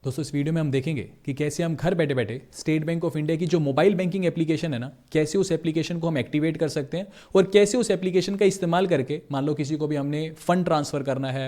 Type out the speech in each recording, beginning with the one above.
दोस्तों इस वीडियो में हम देखेंगे कि कैसे हम घर बैठे बैठे स्टेट बैंक ऑफ इंडिया की जो मोबाइल बैंकिंग एप्लीकेशन है ना, कैसे उस एप्लीकेशन को हम एक्टिवेट कर सकते हैं और कैसे उस एप्लीकेशन का इस्तेमाल करके मान लो किसी को भी हमने फंड ट्रांसफर करना है,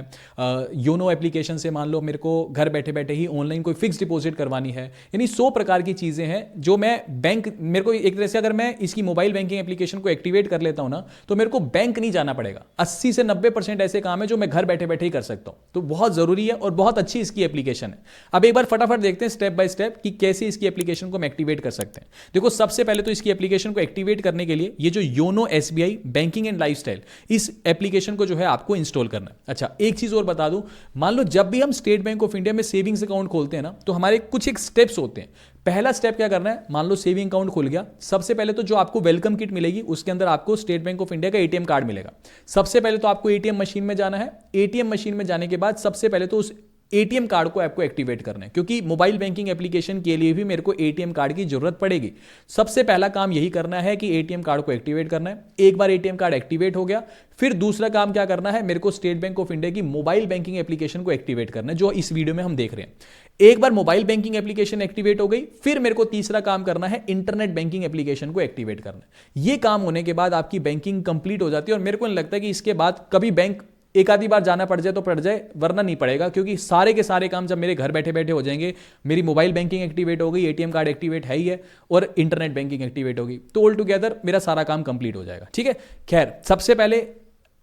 योनो एप्लीकेशन से मान लो मेरे को घर बैठे बैठे ही ऑनलाइन कोई फिक्स डिपॉजिट करवानी है, यानी 100 प्रकार की चीज़ें हैं जो मैं बैंक मेरे को एक तरह से अगर मैं इसकी मोबाइल बैंकिंग एप्लीकेशन को एक्टिवेट कर लेता हूँ ना, तो मेरे को बैंक नहीं जाना पड़ेगा। 80 से 90% ऐसे काम है जो मैं घर बैठे बैठे ही कर सकता हूँ, तो बहुत ज़रूरी है और बहुत अच्छी इसकी एप्लीकेशन है। अब एक बार फटाफट देखते हैं स्टेप बाय स्टेप कि कैसे इसकी एप्लीकेशन को हम एक्टिवेट कर सकते हैं। देखो सबसे पहले तो इसकी एप्लीकेशन को एक्टिवेट करने के लिए ये जो YONO SBI banking and lifestyle, इस एप्लीकेशन को जो है आपको इंस्टॉल करना है। अच्छा, एक चीज और बता दूं, मान लो जब भी हम स्टेट बैंक ऑफ इंडिया में सेविंग्स अकाउंट खोलते हैं ना, तो हमारे कुछ एक स्टेप्स होते हैं। पहला स्टेप क्या करना है, मान लो सेविंग अकाउंट खुल गया, सबसे पहले तो जो आपको वेलकम किट मिलेगी उसके अंदर आपको स्टेट बैंक ऑफ इंडिया का एटीएम कार्ड मिलेगा। सबसे पहले तो आपको एटीएम मशीन में जाना है। एटीएम मशीन में जाने के बाद सबसे पहले तो उस एटीएम कार्ड को आपको एक्टिवेट करना है, क्योंकि मोबाइल बैंकिंग एप्लीकेशन के लिए भी मेरे को एटीएम कार्ड की जरूरत पड़ेगी। सबसे पहला काम यही करना है कि एटीएम कार्ड को एक्टिवेट करना है। एक बार एटीएम कार्ड एक्टिवेट हो गया, फिर दूसरा काम क्या करना है, मेरे को स्टेट बैंक ऑफ इंडिया की मोबाइल बैंकिंग एप्लीकेशन को एक्टिवेट करना है, जो इस वीडियो में हम देख रहे हैं। एक बार मोबाइल बैंकिंग एप्लीकेशन एक्टिवेट हो गई, फिर मेरे को तीसरा काम करना है इंटरनेट बैंकिंग एप्लीकेशन को एक्टिवेट करना है। यह काम होने के बाद आपकी बैंकिंग कंप्लीट हो जाती है और मेरे को नहीं लगता कि इसके बाद कभी बैंक एक आधी बार जाना पड़ जाए तो पड़ जाए, वरना नहीं पड़ेगा, क्योंकि सारे के सारे काम जब मेरे घर बैठे बैठे हो जाएंगे, मेरी मोबाइल बैंकिंग एक्टिवेट हो गई, एटीएम कार्ड एक्टिवेट है ही है और इंटरनेट बैंकिंग एक्टिवेट होगी, तो ऑल टुगेदर मेरा सारा काम कंप्लीट हो जाएगा। ठीक है, खैर सबसे पहले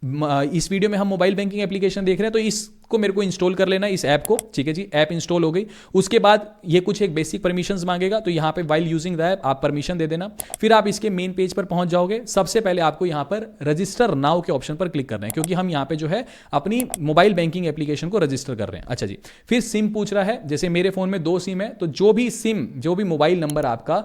इस वीडियो में हम मोबाइल बैंकिंग एप्लीकेशन देख रहे हैं, तो इसको मेरे को इंस्टॉल कर लेना, इस ऐप को। ठीक है जी, ऐप इंस्टॉल हो गई। उसके बाद ये कुछ एक बेसिक परमिशंस मांगेगा, तो यहाँ पे वाइल यूजिंग द ऐप आप परमिशन दे देना। फिर आप इसके मेन पेज पर पहुंच जाओगे। सबसे पहले आपको यहाँ पर रजिस्टर नाउ के ऑप्शन पर क्लिक करना है, क्योंकि हम यहाँ पे जो है अपनी मोबाइल बैंकिंग एप्लीकेशन को रजिस्टर कर रहे हैं। अच्छा जी, फिर सिम पूछ रहा है। जैसे मेरे फोन में 2 सिम है, तो जो भी मोबाइल नंबर आपका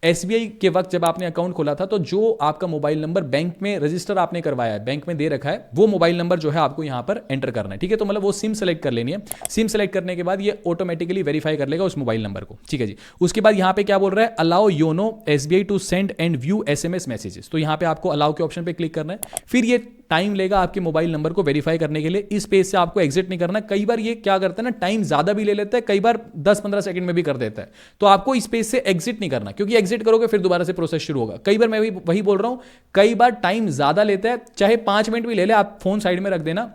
एसबीआई के वक्त जब आपने अकाउंट खोला था, तो जो आपका मोबाइल नंबर बैंक में रजिस्टर आपने करवाया है, बैंक में दे रखा है, वो मोबाइल नंबर जो है आपको यहां पर एंटर करना है। ठीक है, तो मतलब वो सिम सेलेक्ट कर लेनी है। सिम सेलेक्ट करने के बाद ये ऑटोमेटिकली वेरीफाई कर लेगा उस मोबाइल नंबर को। ठीक है जी, उसके बाद यहां पे क्या बोल रहा है, allow YONO SBI to send and view SMS messages, तो यहां पे आपको अलाउ के ऑप्शन पे क्लिक करना है। फिर ये टाइम लेगा आपके मोबाइल नंबर को वेरीफाई करने के लिए। इस पेज से आपको एग्जिट नहीं करना। कई बार ये क्या करता है ना, टाइम ज्यादा भी ले लेता है, कई बार 10-15 सेकंड में भी कर देता है, तो आपको इस पेज से एग्जिट नहीं करना, क्योंकि एग्जिट करोगे फिर दोबारा से प्रोसेस शुरू होगा। कई बार मैं वही बोल रहा हूं, कई बार टाइम ज्यादा लेता है, चाहे 5 मिनट भी ले ले, आप फोन साइड में रख देना,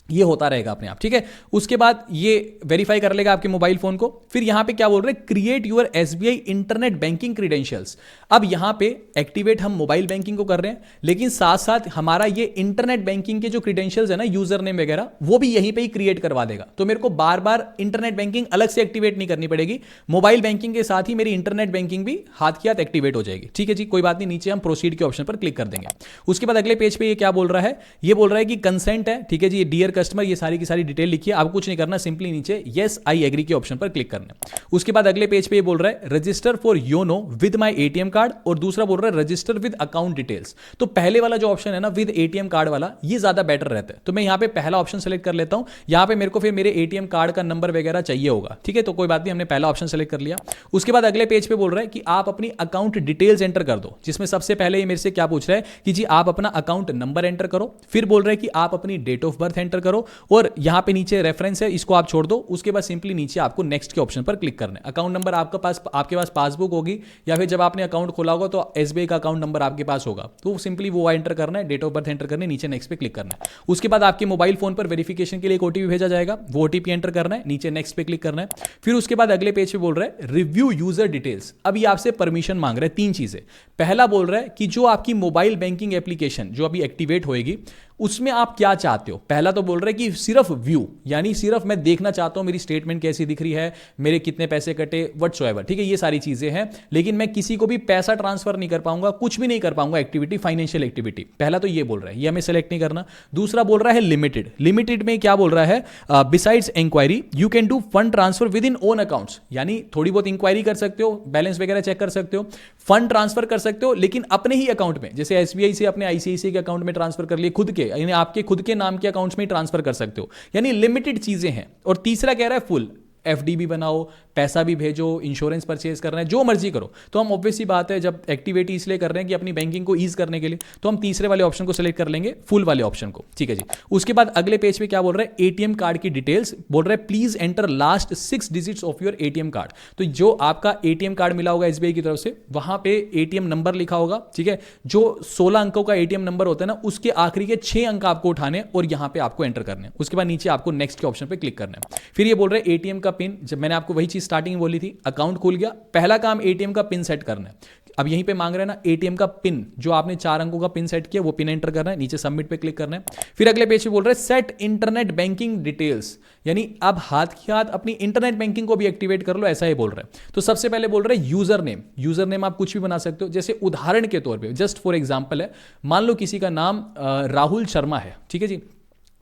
ये होता रहेगा अपने आप। ठीक है, उसके बाद ये वेरीफाई कर लेगा आपके मोबाइल फोन को। फिर यहां पे क्या बोल रहे हैं, create your SBI internet banking credentials. अब यहां पे एक्टिवेट हम मोबाइल बैंकिंग को कर रहे हैं, लेकिन साथ साथ हमारा ये इंटरनेट बैंकिंग के जो क्रीडेंशियल्स है ना, यूजर नेम वगैरह, वो भी यहीं पे ही क्रिएट करवा देगा। तो मेरे को बार बार इंटरनेट बैंकिंग अलग से एक्टिवेट नहीं करनी पड़ेगी, मोबाइल बैंकिंग के साथ ही मेरी इंटरनेट बैंकिंग भी हाथ की हाथ एक्टिवेट हो जाएगी। ठीक है जी, कोई बात नहीं, नीचे हम प्रोसीड के ऑप्शन पर क्लिक कर देंगे। उसके बाद अगले पेज पे ये क्या बोल रहा है, ये बोल रहा है कि कंसेंट है। ठीक है जी, डियर कस्टमर, ये सारी की सारी डिटेल लिखिए, आपको कुछ नहीं करना, सिंपली नीचे यस आई एग्री के ऑप्शन पर क्लिक करना है। उसके बाद अगले पेज पे ये बोल रहा है register for YONO with my ATM card, और दूसरा बोल रहा है रजिस्टर विद अकाउंट डिटेल्स। तो पहले वाला जो ऑप्शन है ना, विद एटीएम कार्ड वाला, ये ज्यादा बेटर रहता है, तो मैं यहां पे पहला ऑप्शन सेलेक्ट कर लेता हूं। यहां पे मेरे को फिर मेरे एटीएम कार्ड का नंबर वगैरह चाहिए होगा। ठीक है, तो कोई बात नहीं, हमने पहला ऑप्शन सेलेक्ट कर लिया। उसके बाद अगले पेज पे बोल रहा है कि आप अपनी अकाउंट डिटेल्स एंटर कर दो, जिसमें सबसे पहले ये मेरे से क्या पूछ रहा है कि जी आप अपना अकाउंट नंबर एंटर करो। फिर बोल रहा है कि आप अपनी डेट ऑफ बर्थ एंटर करो, और यहां पे नीचे रेफरेंस है, इसको आप छोड़ दो। उसके बाद सिंपली नीचे आपको नेक्स्ट के ऑप्शन पर क्लिक करना है। अकाउंट नंबर आपके पास पासबुक होगी, या फिर जब आपने अकाउंट खोला होगा तो एसबीआई का अकाउंट नंबर आपके पास होगा, तो सिंपली वो एंटर करना है, डेट ऑफ बर्थ एंटर करना है, नीचे नेक्स्ट पे क्लिक करना है। उसके बाद आपके मोबाइल फोन पर वेरिफिकेशन के लिए एक ओटीपी भेजा जाएगा, वो ओटीपी एंटर करना है, नीचे नेक्स्ट पे क्लिक करना है। फिर उसके बाद अगले पेज पे बोल रहा है रिव्यू यूजर डिटेल्स। अब ये आपसे परमिशन मांग रहा है 3 चीजें। पहला बोल रहा है कि जो आपकी मोबाइल बैंकिंग एप्लीकेशन जो अभी एक्टिवेट होएगी, उसमें आप क्या चाहते हो। पहला तो बोल रहे हैं कि सिर्फ व्यू, यानी सिर्फ मैं देखना चाहता हूं मेरी स्टेटमेंट कैसी दिख रही है, मेरे कितने पैसे कटे, व्हाटसोएवर। ठीक है, ये सारी चीजें हैं, लेकिन मैं किसी को भी पैसा ट्रांसफर नहीं कर पाऊंगा, कुछ भी नहीं कर पाऊंगा एक्टिविटी, फाइनेंशियल एक्टिविटी। पहला तो ये बोल रहा है, ये हमें सेलेक्ट नहीं करना। दूसरा बोल रहा है लिमिटेड। लिमिटेड में क्या बोल रहा है, besides inquiry you can do fund transfer within own accounts, यानी थोड़ी बहुत इंक्वायरी कर सकते हो, बैलेंस वगैरह चेक कर सकते हो, फंड ट्रांसफर कर सकते हो, लेकिन अपने ही अकाउंट में, जैसे एसबीआई से अपने आईसीआईसीआई के अकाउंट में ट्रांसफर कर लिए खुद के, यानी आपके खुद के नाम के अकाउंट्स में ही ट्रांसफर कर सकते हो, यानी लिमिटेड चीजें हैं। और तीसरा कह रहा है फुल, एफडी भी बनाओ, पैसा भी भेजो, इंश्योरेंस परचेज करना है, जो मर्जी करो। तो हम ऑब्वियसली बात है जब एक्टिविटी इसलिए कर रहे हैं कि अपनी बैंकिंग को ईज करने के लिए, तो हम तीसरे वाले ऑप्शन को सिलेक्ट कर लेंगे, फुल वाले ऑप्शन को। ठीक है जी। उसके बाद अगले पेज पे क्या बोल रहे हैं, एटीएम कार्ड की डिटेल्स बोल रहे हैं, please enter last 6 digits of your ATM card. तो जो आपका एटीएम कार्ड मिला होगा एसबीआई की तरफ से, वहां पे एटीएम नंबर लिखा होगा। ठीक है, जो 16 अंकों का एटीएम नंबर होता है ना, उसके आखिरी के 6 अंक आपको उठाने और यहां पे आपको एंटर करने हैं। उसके बाद नीचे आपको नेक्स्ट के ऑप्शन पे क्लिक करना है। फिर ये बोल रहे हैं एटीएम का पिन, जब मैंने आपको वही चीज स्टार्टिंग में बोली थी, अकाउंट खुल गया, पहला काम एटीएम का पिन सेट करना है। अब यहीं पे मांग रहे हैं ना एटीएम का पिन, जो आपने 4 अंकों का पिन सेट किया वो पिन एंटर करना है, नीचे सबमिट पे क्लिक करना है। फिर अगले पेज पे बोल रहे हैं सेट इंटरनेट बैंकिंग डिटेल्स, यानी अब हाथ की हाथ अपनी इंटरनेट बैंकिंग को भी एक्टिवेट कर लो, ऐसा ही बोल रहे हैं। तो सबसे पहले बोल रहे हैं यूजर नेम। यूजर नेम आप कुछ भी बना सकते हो, जैसे उदाहरण के तौर पे जस्ट फॉर एग्जांपल है, मान लो किसी का नाम राहुल शर्मा है। ठीक है जी,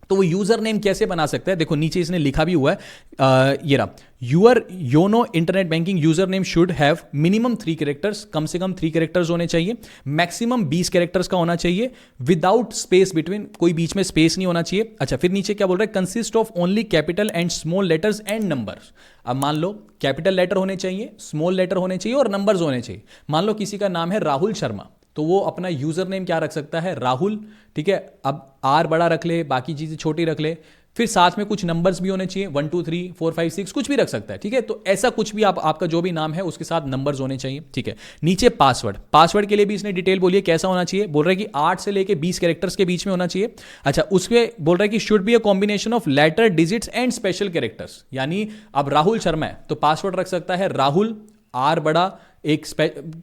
तो वो यूजर नेम कैसे बना सकता है, देखो नीचे इसने लिखा भी हुआ है, ये रहा, your YONO internet banking user name should have minimum 3 characters, कम से कम 3 कैरेक्टर्स होने चाहिए, मैक्सिमम 20 कैरेक्टर्स का होना चाहिए, विदाउट स्पेस बिटवीन, कोई बीच में स्पेस नहीं होना चाहिए। अच्छा, फिर नीचे क्या बोल रहा है, consist of only capital and small letters and numbers. अब मान लो कैपिटल लेटर होने चाहिए, स्मॉल लेटर होने चाहिए और नंबर्स होने चाहिए। मान लो किसी का नाम है राहुल शर्मा, तो वो अपना यूजर नेम क्या रख सकता है, राहुल। ठीक है, अब आर बड़ा रख ले, बाकी चीजें छोटी रख ले, फिर साथ में कुछ नंबर्स भी होने चाहिए, 1 2 3 4 5 6 कुछ भी रख सकता है। ठीक है, तो ऐसा कुछ भी आपका जो भी नाम है उसके साथ नंबर्स होने चाहिए। ठीक है, नीचे पासवर्ड, पासवर्ड के लिए भी इसने डिटेल बोली है कैसा होना चाहिए, बोल रहा है कि 8 से लेके 20 कैरेक्टर्स के बीच में होना चाहिए। अच्छा, उसमें बोल रहा है कि should be a combination of letter, digits and special characters, यानी अब राहुल शर्मा है तो पासवर्ड रख सकता है राहुल, आर बड़ा, एक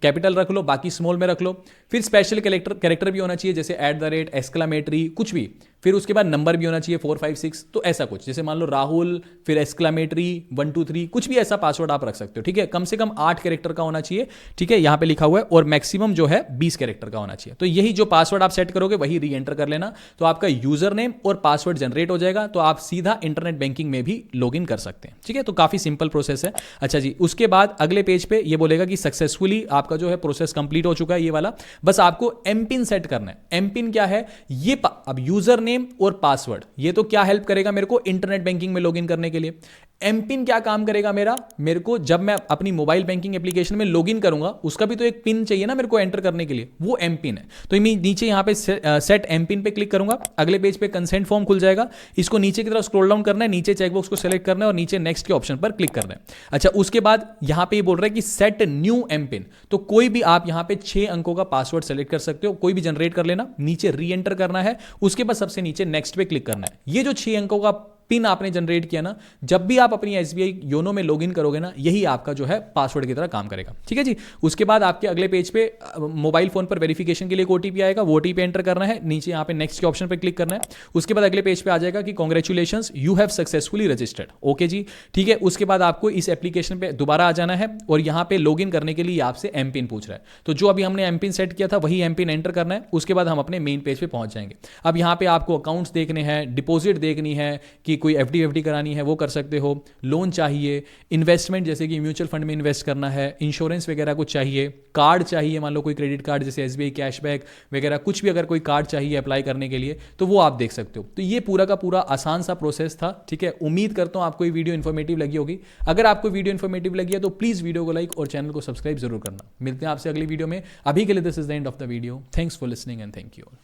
कैपिटल रख लो, बाकी स्मॉल में रख लो। फिर स्पेशल कैरेक्टर भी होना चाहिए, जैसे @ एक्सक्लामेटरी, कुछ भी। फिर उसके बाद नंबर भी होना चाहिए 4 5 6, तो ऐसा कुछ, जैसे मान लो राहुल, फिर एक्सक्लामेटरी 1 2 3, कुछ भी ऐसा पासवर्ड आप रख सकते हो। ठीक है, कम से कम 8 कैरेक्टर का होना चाहिए। ठीक है, यहां पे लिखा हुआ है, और मैक्सिमम जो है 20 कैरेक्टर का होना चाहिए। तो यही जो पासवर्ड आप सेट करोगे वही री एंटर कर लेना, तो आपका यूजर नेम और पासवर्ड जनरेट हो जाएगा, तो आप सीधा इंटरनेट बैंकिंग में भी लॉग इन कर सकते हैं। ठीक है, तो काफी सिंपल प्रोसेस है। अच्छा जी, उसके बाद अगले पेज पे ये बोलेगा कि सक्सेसफुली आपका जो है प्रोसेस कंप्लीट हो चुका है, ये वाला। बस आपको एम पिन सेट करना है। एम पिन क्या है, ये अब यूजर नेम और पासवर्ड, ये तो क्या हेल्प करेगा मेरे को इंटरनेट बैंकिंग में लॉगिन करने के लिए। एम पिन क्या काम करेगा मेरे को जब मैं अपनी मोबाइल बैंकिंग एप्लीकेशन में लॉगिन करूंगा, उसका भी तो एक पिन चाहिए ना मेरे को एंटर करने के लिए, वो एम पिन है। तो मैं नीचे यहां पे सेट एम पिन पे क्लिक करूंगा, अगले पेज पे कंसेंट फॉर्म खुल जाएगा, इसको नीचे की तरफ स्क्रॉल डाउन करना है, नीचे चेकबॉक्स को सिलेक्ट करना है और नीचे नेक्स्ट के ऑप्शन पर क्लिक करना है। अच्छा, उसके बाद यहां पे बोल रहा है कि सेट न्यू एम पिन, तो कोई भी आप यहां पे 6 अंकों का पासवर्ड सेलेक्ट कर सकते हो, कोई भी जनरेट कर लेना, नीचे री एंटर करना है, उसके बाद सबसे नीचे नेक्स्ट पे क्लिक करना है। ये जो 6 अंकों का पिन आपने जनरेट किया ना, जब भी आप अपनी एसबीआई योनो में लॉगिन करोगे ना, यही आपका जो है पासवर्ड की तरह काम करेगा। ठीक है जी, उसके बाद आपके अगले पेज पे मोबाइल फोन पर वेरिफिकेशन के लिए ओटीपी आएगा, वो ओटीपी एंटर करना है, नीचे यहाँ पे नेक्स्ट के ऑप्शन पे क्लिक करना है। उसके बाद अगले पेज पे आ जाएगा कि congratulations you have successfully registered. Okay जी, ठीक है। उसके बाद आपको इस एप्लीकेशन पे दोबारा आ जाना है और यहाँ पे लॉगिन करने के लिए आपसे एम पिन पूछ रहा है, तो जो अभी हमने एम पिन सेट किया था वही एम पिन एंटर करना है। उसके बाद हम अपने मेन पेज पे पहुंच जाएंगे। अब यहाँ पे आपको अकाउंट्स देखने हैं, डिपॉजिट देखनी है कि कोई एफडी करानी है वो कर सकते हो, लोन चाहिए, इन्वेस्टमेंट जैसे कि म्यूचुअल फंड में इन्वेस्ट करना है, इंश्योरेंस वगैरह कुछ चाहिए, कार्ड चाहिए, मान लो कोई क्रेडिट कार्ड जैसे एसबीआई कैशबैक वगैरह कुछ भी अगर कोई कार्ड चाहिए अप्लाई करने के लिए तो वो आप देख सकते हो। तो ये पूरा का पूरा आसान सा प्रोसेस था। ठीक है, उम्मीद करता हूं आपको ये वीडियो इन्फॉर्मेटिव लगी होगी। अगर आपको वीडियो इन्फॉर्मेटिव लगी है तो प्लीज वीडियो को लाइक और चैनल को सब्सक्राइब जरूर करना। मिलते हैं आपसे अगली वीडियो में। अभी के लिए this is the end of the video. Thanks for listening and thank you all.